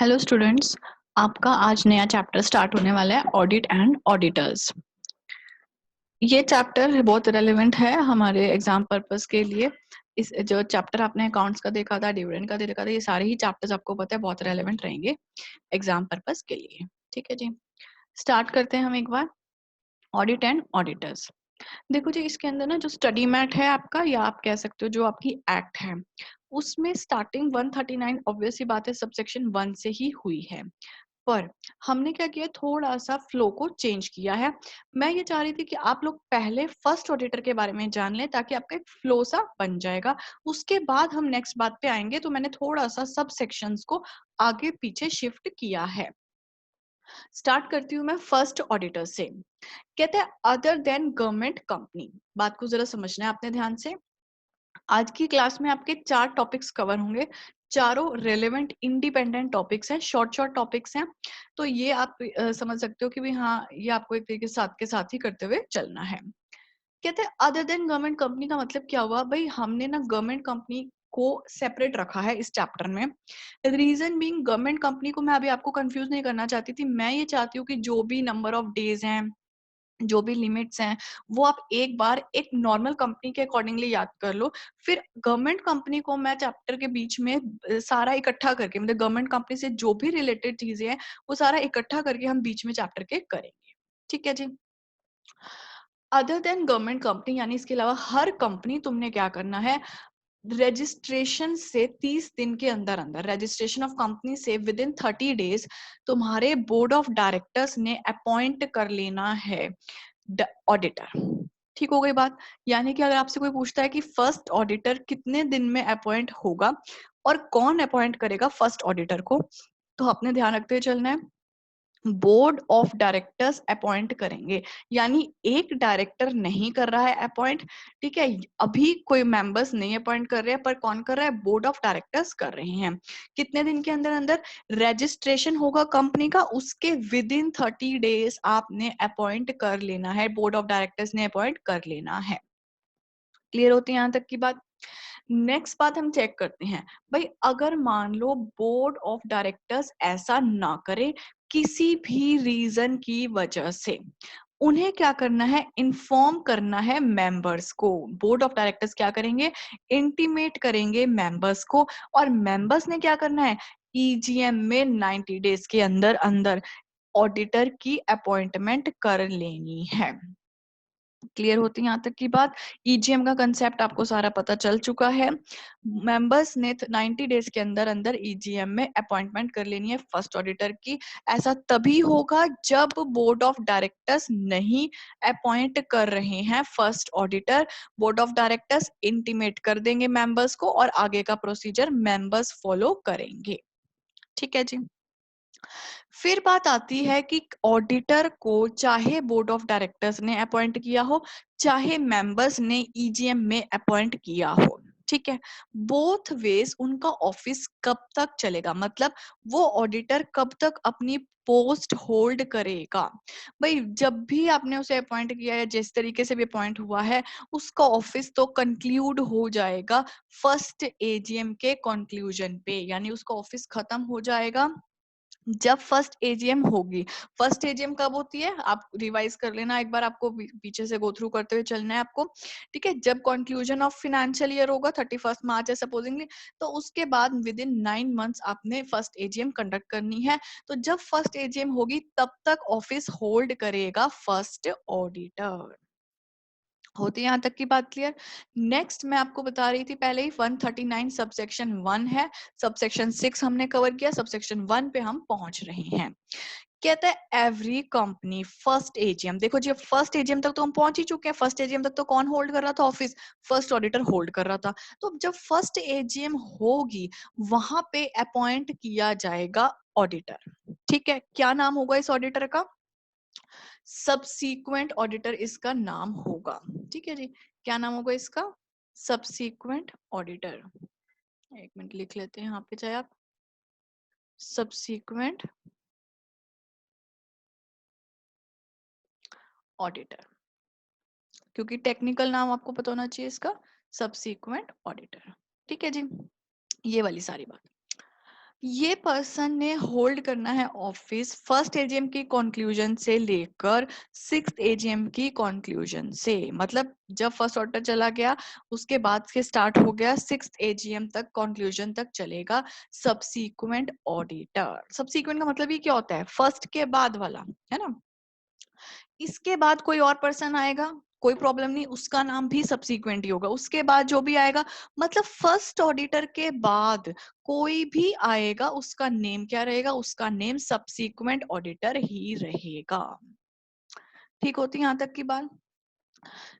Hello students, आपका आज नया चैप्टर स्टार्ट होने वाला है ऑडिट एंड ऑडिटर्स। ये चैप्टर बहुत रेलेवेंट है हमारे एग्जाम पर्पस के लिए। इस जो चैप्टर आपने अकाउंट्स का देखा था, डिविडेंड का देखा था, ये सारे ही चैप्टर्स आपको पता है बहुत रेलेवेंट रहेंगे एग्जाम पर्पस के लिए। ठीक है जी, स्टार्ट करते हैं हम एक बार। ऑडिट एंड ऑडिटर्स, देखो जी, इसके अंदर ना जो स्टडी मैट है आपका, या आप कह सकते हो जो आपकी एक्ट है, उसमें स्टार्टिंग 139 ऑब्वियस सी बात है सबसेक्शन 1 से ही हुई है। पर हमने क्या किया, थोड़ा सा फ्लो को चेंज किया है। मैं ये चाह रही थी कि आप लोग पहले फर्स्ट ऑडिटर के बारे में जान लें ताकि आपका एक फ्लो सा बन जाएगा। उसके बाद हम नेक्स्ट बात पे आएंगे, तो मैंने थोड़ा सा सब सेक्शंस को आगे पीछे शिफ्ट किया है। स्टार्ट करती हूँ मैं फर्स्ट ऑडिटर से। कहते हैं अदर देन गवर्नमेंट कंपनी। बात को जरा समझना है आपने ध्यान से। आज की क्लास में आपके 4 टॉपिक्स कवर होंगे। चारों रेलेवेंट इंडिपेंडेंट टॉपिक्स हैं, शॉर्ट शॉर्ट टॉपिक्स हैं। तो ये आप समझ सकते हो कि भी हाँ, ये आपको एक तरीके से साथ के साथ ही करते हुए चलना है। कहते हैं अदर देन गवर्नमेंट कंपनी का मतलब क्या हुआ भाई, हमने ना गवर्नमेंट कंपनी को सेपरेट रखा है इस चैप्टर में। रीजन बीइंग, गवर्नमेंट कंपनी को मैं अभी आपको कंफ्यूज नहीं करना चाहती थी। मैं ये चाहती हूँ कि जो भी नंबर ऑफ डेज हैं, जो भी लिमिट्स हैं, वो आप एक बार एक नॉर्मल कंपनी के अकॉर्डिंगली याद कर लो। फिर गवर्नमेंट कंपनी को मैं चैप्टर के बीच में सारा इकट्ठा करके, मतलब गवर्नमेंट कंपनी से जो भी रिलेटेड चीजें हैं वो सारा इकट्ठा करके हम बीच में चैप्टर के करेंगे। ठीक है जी। अदर देन गवर्नमेंट कंपनी यानी इसके अलावा हर कंपनी, तुमने क्या करना है, रजिस्ट्रेशन से 30 दिन के अंदर अंदर, रजिस्ट्रेशन ऑफ कंपनी से विद इन 30 डेज तुम्हारे बोर्ड ऑफ डायरेक्टर्स ने अपॉइंट कर लेना है ऑडिटर। ठीक हो गई बात। यानी कि अगर आपसे कोई पूछता है कि फर्स्ट ऑडिटर कितने दिन में अपॉइंट होगा और कौन अपॉइंट करेगा फर्स्ट ऑडिटर को, तो अपने ध्यान रखते हुए चलना है, बोर्ड ऑफ डायरेक्टर्स अपॉइंट करेंगे। यानी एक डायरेक्टर नहीं कर रहा है अपॉइंट, ठीक है, अभी कोई मेंबर्स नहीं अपॉइंट कर रहे हैं, पर कौन कर रहा है, बोर्ड ऑफ डायरेक्टर्स कर रहे हैं। कितने दिन के अंदर अंदर रजिस्ट्रेशन होगा कंपनी का, उसके विद इन 30 डेज आपने अपॉइंट कर लेना है, बोर्ड ऑफ डायरेक्टर्स ने अपॉइंट कर लेना है। क्लियर होती है यहाँ तक की बात। नेक्स्ट बात हम चेक करते हैं भाई, अगर मान लो बोर्ड ऑफ डायरेक्टर्स ऐसा ना करे किसी भी रीजन की वजह से, उन्हें क्या करना है, इन्फॉर्म करना है मेंबर्स को। बोर्ड ऑफ डायरेक्टर्स क्या करेंगे, इंटीमेट करेंगे मेंबर्स को, और मेंबर्स ने क्या करना है, ईजीएम में 90 डेज के अंदर अंदर ऑडिटर की अपॉइंटमेंट कर लेनी है। क्लियर होती है यहाँ तक की बात। ईजीएम का कंसेप्ट आपको सारा पता चल चुका है। मेंबर्स ने 90 डेज के अंदर अंदर ईजीएम में अपॉइंटमेंट कर लेनी है फर्स्ट ऑडिटर की। ऐसा तभी होगा जब बोर्ड ऑफ डायरेक्टर्स नहीं अपॉइंट कर रहे हैं first auditor. Board of directors intimate कर देंगे मेंबर्स को और आगे का प्रोसीजर मेंबर्स फॉलो करेंगे। ठीक है जी। फिर बात आती है कि ऑडिटर को चाहे बोर्ड ऑफ डायरेक्टर्स ने अपॉइंट किया हो, चाहे मेंबर्स ने ईजीएम में अपॉइंट किया हो, ठीक है, बोथ वेज उनका ऑफिस कब तक चलेगा, मतलब वो ऑडिटर कब तक अपनी पोस्ट होल्ड करेगा। भाई जब भी आपने उसे अपॉइंट किया है, जिस तरीके से भी अपॉइंट हुआ है, उसका ऑफिस तो कंक्लूड हो जाएगा फर्स्ट एजीएम के कंक्लूजन पे, यानी उसका ऑफिस खत्म हो जाएगा जब फर्स्ट एजीएम होगी। फर्स्ट एजीएम कब होती है, आप रिवाइज कर लेना एक बार, आपको पीछे से गो थ्रू करते हुए चलना है आपको। ठीक है, जब कंक्लूजन ऑफ फाइनेंशियल ईयर होगा 31 मार्च है सपोजिंगली, तो उसके बाद विद इन 9 मंथ्स आपने फर्स्ट एजीएम कंडक्ट करनी है। तो जब फर्स्ट एजीएम होगी तब तक ऑफिस होल्ड करेगा फर्स्ट ऑडिटर। होती है यहाँ तक की बात क्लियर। नेक्स्ट मैं आपको बता रही थी पहले ही, 139 सबसेक्शन 1 है, सबसेक्शन 6 हमने कवर किया, सबसेक्शन 1 पे हम पहुंच रहे हैं। कहता है एवरी कंपनी फर्स्ट एजीएम, देखो जी फर्स्ट एजीएम तक तो हम पहुंच ही चुके हैं। फर्स्ट एजीएम तक तो कौन होल्ड कर रहा था, ऑफिस, फर्स्ट ऑडिटर होल्ड कर रहा था। तो जब फर्स्ट एजीएम होगी वहां पे अपॉइंट किया जाएगा ऑडिटर। ठीक है, क्या नाम होगा इस ऑडिटर का, सबसीक्वेंट ऑडिटर इसका नाम होगा। ठीक है जी, क्या नाम होगा इसका, सबसीक्वेंट ऑडिटर। एक मिनट लिख लेते हैं यहाँ पे, चाहे आप सबसीक्वेंट ऑडिटर, क्योंकि टेक्निकल नाम आपको पता होना चाहिए इसका, सबसीक्वेंट ऑडिटर। ठीक है जी, ये वाली सारी बात। ये पर्सन ने होल्ड करना है ऑफिस फर्स्ट एजीएम की कंक्लूजन से लेकर सिक्स्थ एजीएम की कंक्लूजन से, मतलब जब फर्स्ट ऑडिटर चला गया उसके बाद से स्टार्ट हो गया सिक्स्थ एजीएम तक कंक्लूजन तक चलेगा सबसीक्वेंट ऑडिटर। सबसीक्वेंट का मतलब ये क्या होता है, फर्स्ट के बाद वाला, है ना। इसके बाद कोई और पर्सन आएगा, कोई प्रॉब्लम नहीं, उसका नाम भी सबसीक्वेंट ही होगा। उसके बाद जो भी आएगा, मतलब फर्स्ट ऑडिटर के बाद कोई भी आएगा उसका नेम क्या रहेगा, उसका नेम सबसीक्वेंट ऑडिटर ही रहेगा। ठीक होती है यहाँ तक की बात।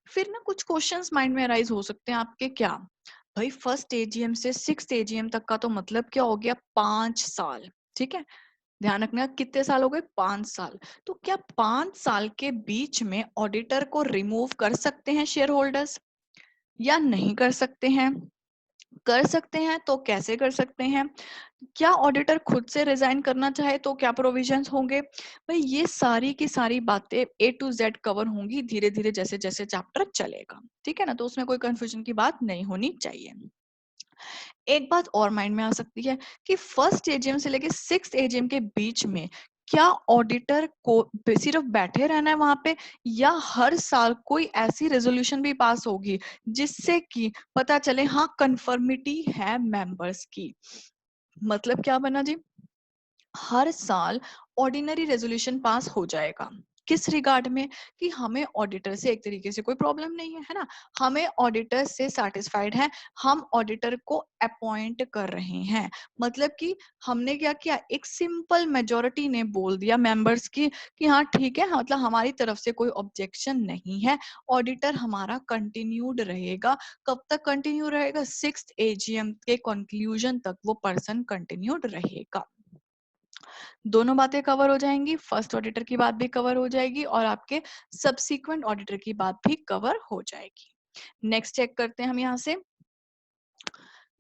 फिर ना कुछ क्वेश्चंस माइंड में अराइज हो सकते हैं आपके, क्या भाई फर्स्ट एजीएम से सिक्स्थ एजीएम तक का तो मतलब क्या हो गया, 5 साल। ठीक है, ध्यान रखना कितने साल हो गए, 5 साल। तो क्या 5 साल के बीच में ऑडिटर को रिमूव कर सकते हैं शेयर होल्डर्स या नहीं कर सकते हैं? कर सकते हैं, तो कैसे कर सकते हैं? क्या ऑडिटर खुद से रिजाइन करना चाहे तो क्या प्रोविजंस होंगे? भाई ये सारी की सारी बातें ए टू जेड कवर होंगी धीरे धीरे जैसे जैसे चैप्टर चलेगा। ठीक है ना, तो उसमें कोई कंफ्यूजन की बात नहीं होनी चाहिए। एक बात और माइंड में आ सकती है कि फर्स्ट एजीएम से लेके सिक्स्थ एजीएम के बीच में क्या ऑडिटर को सिर्फ बैठे रहना है वहां पे, या हर साल कोई ऐसी रेजोल्यूशन भी पास होगी जिससे कि पता चले हाँ कंफर्मिटी है मेंबर्स की। मतलब क्या बना जी, हर साल ऑर्डिनरी रेजोल्यूशन पास हो जाएगा। किस रिगार्ड में, कि हमें ऑडिटर से एक तरीके से कोई प्रॉब्लम नहीं है ना, हमें ऑडिटर से सेटिस्फाइड है, हम ऑडिटर को अपॉइंट कर रहे हैं। मतलब कि हमने क्या किया, एक सिंपल मेजोरिटी ने बोल दिया मेंबर्स की कि हाँ ठीक है, मतलब हमारी तरफ से कोई ऑब्जेक्शन नहीं है, ऑडिटर हमारा कंटिन्यूड रहेगा। कब तक कंटिन्यू रहेगा, सिक्स्थ एजीएम के कंक्लूजन तक वो पर्सन कंटिन्यूड रहेगा। दोनों बातें कवर हो जाएंगी, फर्स्ट ऑडिटर की बात भी कवर हो जाएगी और आपके सबसीक्वेंट ऑडिटर की बात भी कवर हो जाएगी। नेक्स्ट चेक करते हैं हम यहाँ से।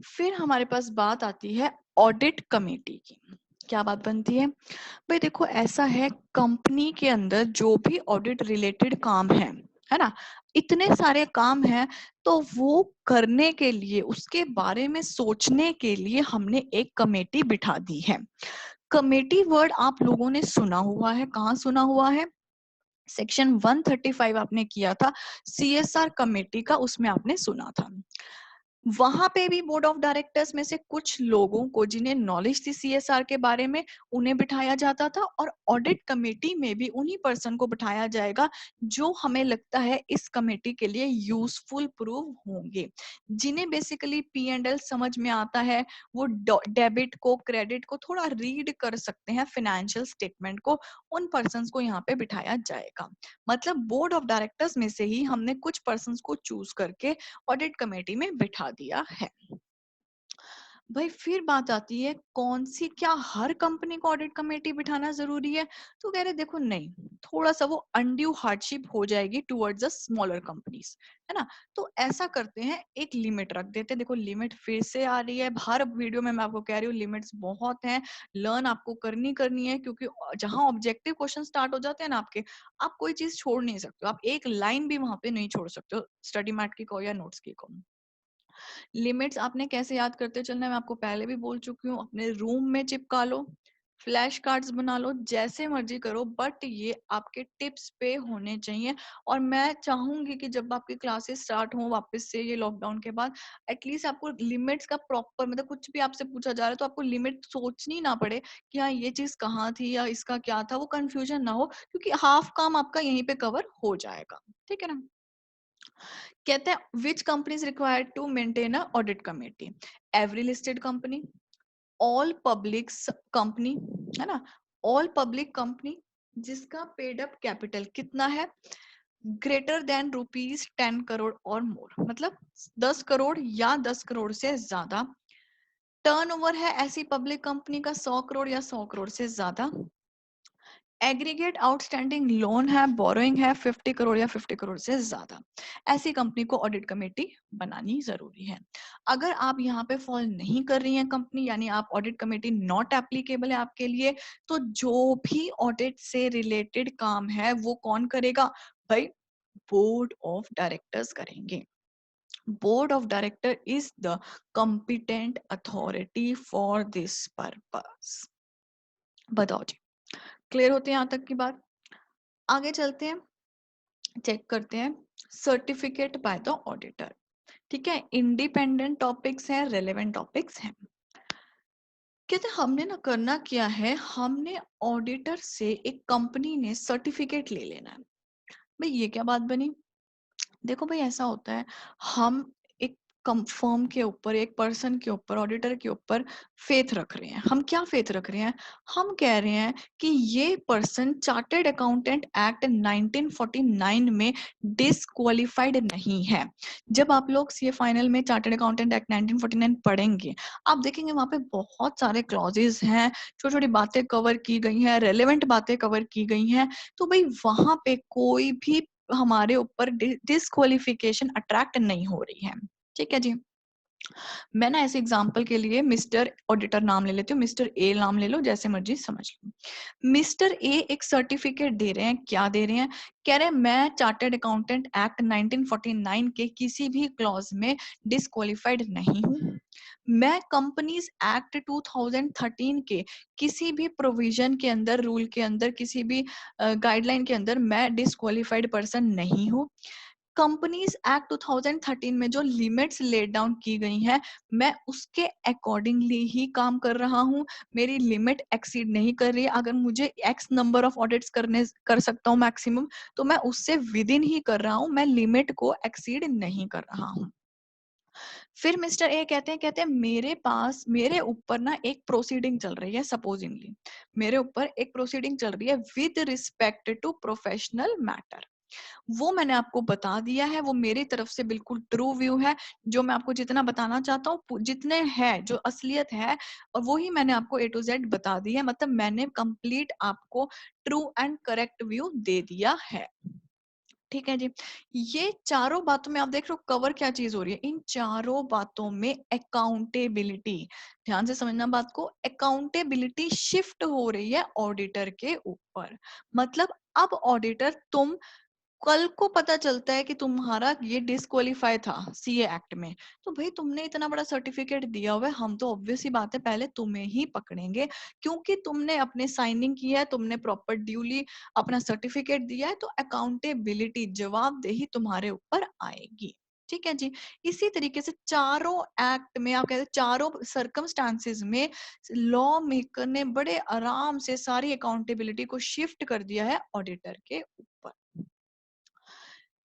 फिर हमारे पास बात आती है ऑडिट कमेटी की। क्या बात बनती है भाई, देखो ऐसा है, कंपनी के अंदर जो भी ऑडिट रिलेटेड काम है ना, इतने सारे काम हैं, तो वो करने के लिए, उसके बारे में सोचने के लिए हमने एक कमेटी बिठा दी है। कमेटी वर्ड आप लोगों ने सुना हुआ है, कहाँ सुना हुआ है, सेक्शन 135 आपने किया था सीएसआर कमेटी का, उसमें आपने सुना था। वहां पे भी बोर्ड ऑफ डायरेक्टर्स में से कुछ लोगों को जिन्हें नॉलेज थी सीएसआर के बारे में, उन्हें बिठाया जाता था, और ऑडिट कमेटी में भी उन्हीं पर्सन को बिठाया जाएगा जो हमें लगता है इस कमेटी के लिए यूजफुल प्रूव होंगे, जिन्हें बेसिकली पी एंड एल समझ में आता है, वो डेबिट को क्रेडिट को थोड़ा रीड कर सकते हैं, फाइनेंशियल स्टेटमेंट को, उन पर्सन को यहाँ पे बिठाया जाएगा। मतलब बोर्ड ऑफ डायरेक्टर्स में से ही हमने कुछ पर्सन को चूज करके ऑडिट कमेटी में बिठा दिया है। भाई फिर बात आती है कौन सी, क्या हर कंपनी को ऑडिट कमेटी बिठाना जरूरी है? तो कह रहे देखो नहीं, थोड़ा सा वो अनड्यू हार्डशिप हो जाएगी टुवर्ड्स द स्मॉलर कंपनीज, है ना। तो ऐसा करते हैं, एक लिमिट रख देते हैं। देखो लिमिट फिर से आ रही है, हर वीडियो में मैं आपको कह रही हूँ लिमिट्स बहुत हैं, लर्न आपको करनी करनी है, क्योंकि जहां ऑब्जेक्टिव क्वेश्चन स्टार्ट हो जाते हैं ना आपके, आप कोई चीज छोड़ नहीं सकते हो, आप एक लाइन भी वहां पे नहीं छोड़ सकते हो, स्टडी मैट की को या नोट्स की को। लिमिट्स आपने कैसे याद करते चलना है, मैं आपको पहले भी बोल चुकी हूँ, अपने रूम में चिपका लो, फ्लैश कार्ड्स बना लो, जैसे मर्जी करो, बट ये आपके टिप्स पे होने चाहिए। और मैं चाहूंगी कि जब आपकी क्लासेस स्टार्ट हो वापस से ये लॉकडाउन के बाद, एटलीस्ट आपको लिमिट्स का प्रॉपर, मतलब कुछ भी आपसे पूछा जा रहा है तो आपको लिमिट सोचनी ना पड़े कि हाँ ये चीज कहाँ थी या इसका क्या था, वो कंफ्यूजन ना हो, क्योंकि हाफ काम आपका यहीं पे कवर हो जाएगा। ठीक है ना। कहते हैं which companies required to maintain a audit committee, every listed company, all public company, है ना, ऑल पब्लिक कंपनी जिसका पेड अप कैपिटल कितना है, ग्रेटर देन ₹10 करोड़ और मोर, मतलब 10 करोड़ या 10 करोड़ से ज्यादा, टर्नओवर है ऐसी पब्लिक कंपनी का 100 करोड़ या 100 करोड़ से ज्यादा, एग्रीगेट आउटस्टैंडिंग लोन है, बोरोइंग है 50 करोड़ या 50 करोड़ से ज्यादा, ऐसी कंपनी को ऑडिट कमेटी बनानी जरूरी है। अगर आप यहाँ पे फॉल नहीं कर रही हैं कंपनी, यानी आप ऑडिट कमेटी नॉट एप्लीकेबल है आपके लिए, तो जो भी ऑडिट से रिलेटेड काम है वो कौन करेगा भाई, बोर्ड ऑफ डायरेक्टर्स करेंगे। Board of director is the competent authority for this purpose. बताओ जी, क्लियर होते हैं यहाँ तक की बात? आगे चलते हैं, चेक करते हैं सर्टिफिकेट बाय द ऑडिटर। ठीक है, इंडिपेंडेंट टॉपिक्स हैं, रेलेवेंट टॉपिक्स हैं। कहते हैं हमने ना करना क्या है, हमने ऑडिटर से एक कंपनी ने सर्टिफिकेट ले लेना है। भाई ये क्या बात बनी? देखो भाई ऐसा होता है, हम एक फर्म के ऊपर, एक पर्सन के ऊपर, ऑडिटर के ऊपर फेथ रख रहे हैं। हम क्या फेथ रख रहे हैं? हम कह रहे हैं कि ये पर्सन चार्टर्ड अकाउंटेंट एक्ट 1949 में डिसक्वालिफाइड नहीं है। जब आप लोग सीए फाइनल में चार्टर्ड अकाउंटेंट एक्ट 1949 पढ़ेंगे, आप देखेंगे वहां पे बहुत सारे क्लॉजेस हैं, छोटी छोटी बातें कवर की गई हैं, रेलेवेंट बातें कवर की गई हैं। तो भाई वहां पे कोई भी हमारे ऊपर डिस्क्वालिफिकेशन अट्रैक्ट नहीं हो रही है। ठीक है जी। मैं ना ऐसे एग्जांपल के लिए मिस्टर ऑडिटर नाम ले लेती हूँ, मिस्टर ए नाम ले लो, जैसे मर्जी समझ लो। मिस्टर ए एक सर्टिफिकेट दे रहे हैं, क्या दे रहे हैं? कह रहे हैं मैं चार्टर्ड अकाउंटेंट एक्ट 1949 के किसी भी क्लॉज में डिस्क्वालिफाइड नहीं हूँ। मैं कंपनीज एक्ट 2013 के किसी भी प्रोविजन के अंदर, रूल के अंदर, किसी भी गाइडलाइन के अंदर मैं डिस्क्वालिफाइड पर्सन नहीं हूँ। कंपनीज एक्ट 2013 में जो लिमिट्स लेड डाउन की गई हैं, मैं उसके अकॉर्डिंगली ही काम कर रहा हूँ। मेरी लिमिट एक्सीड नहीं कर रही है। अगर मुझे एक्स नंबर ऑफ ऑडिट्स कर सकता हूँ मैक्सिमम, तो मैं उससे विद इन ही कर रहा हूँ, मैं लिमिट को एक्सीड नहीं कर रहा हूँ। फिर मिस्टर ए कहते हैं मेरे पास, मेरे ऊपर ना एक प्रोसीडिंग चल रही है, सपोजिंगली मेरे ऊपर एक प्रोसीडिंग चल रही है with respect to professional matter. वो मैंने आपको बता दिया है, वो मेरी तरफ से बिल्कुल ट्रू व्यू है। जो मैं आपको जितना बताना चाहता हूँ, जितने है, जो असलियत है, और वो ही मैंने आपको ए टू जेड बता दी है। मतलब मैंने कंप्लीट आपको ट्रू एंड करेक्ट व्यू दे दिया है। ठीक है जी। ये चारों बातों में आप देख रहे हो कवर क्या चीज हो रही है? इन चारों बातों में अकाउंटेबिलिटी, ध्यान से समझना बात को, अकाउंटेबिलिटी शिफ्ट हो रही है ऑडिटर के ऊपर। मतलब अब ऑडिटर, तुम कल को पता चलता है कि तुम्हारा ये डिस्क्वालीफाई था सीए एक्ट में, तो भाई तुमने इतना बड़ा सर्टिफिकेट दिया हुआ है, हम तो ऑब्वियस ही बात है पहले तुम्हें ही पकड़ेंगे, क्योंकि तुमने अपने साइनिंग की है, तुमने प्रॉपर ड्यूली अपना सर्टिफिकेट दिया है, तो अकाउंटेबिलिटी, जवाबदेही तुम्हारे ऊपर आएगी। ठीक है जी। इसी तरीके से चारों एक्ट में, आप कहते हैं चारों सर्कमस्टांसेस में, लॉ मेकर ने बड़े आराम से सारी अकाउंटेबिलिटी को शिफ्ट कर दिया है ऑडिटर के ऊपर।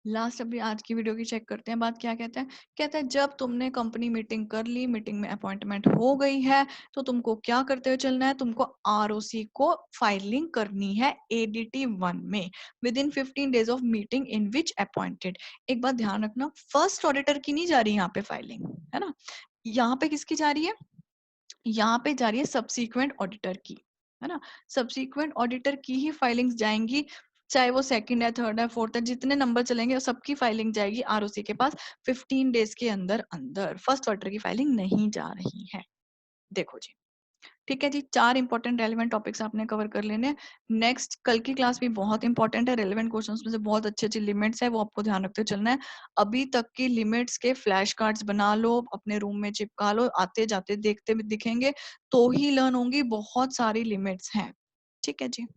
लास्ट अभी आज की वीडियो की चेक करते हैं, बात क्या कहते हैं? कहते हैं जब तुमने कंपनी मीटिंग कर ली, मीटिंग में अपॉइंटमेंट हो गई है, तो तुमको क्या करते हुए चलना है? तुमको आरओसी को फाइलिंग करनी है एडीटी 1 में with in 15 days of meeting in which appointed. एक बात ध्यान रखना, फर्स्ट ऑडिटर की नहीं जा रही यहाँ पे फाइलिंग, है ना? यहाँ पे किसकी जा रही है? यहाँ पे जा रही है सब्सीक्वेंट ऑडिटर की, है ना? सब्सीक्वेंट ऑडिटर की ही फाइलिंग्स जाएंगी, चाहे वो सेकंड है, थर्ड है, फोर्थ है, जितने नंबर चलेंगे सबकी फाइलिंग जाएगी आरओसी के पास 15 डेज के अंदर अंदर। फर्स्ट ऑर्डर की फाइलिंग नहीं जा रही है। देखो जी, ठीक है जी। 4 इंपॉर्टेंट रेलेवेंट टॉपिक्स आपने कवर कर लेने हैं। नेक्स्ट कल की क्लास भी बहुत इंपॉर्टेंट है, रेलेवेंट क्वेश्चंस में से बहुत अच्छी अच्छी लिमिट्स है, वो आपको ध्यान रखते चलना है। अभी तक की लिमिट्स के फ्लैश कार्ड्स बना लो, अपने रूम में चिपका लो, आते जाते देखते भी दिखेंगे तो ही लर्न होंगी, बहुत सारी लिमिट्स हैं। ठीक है जी।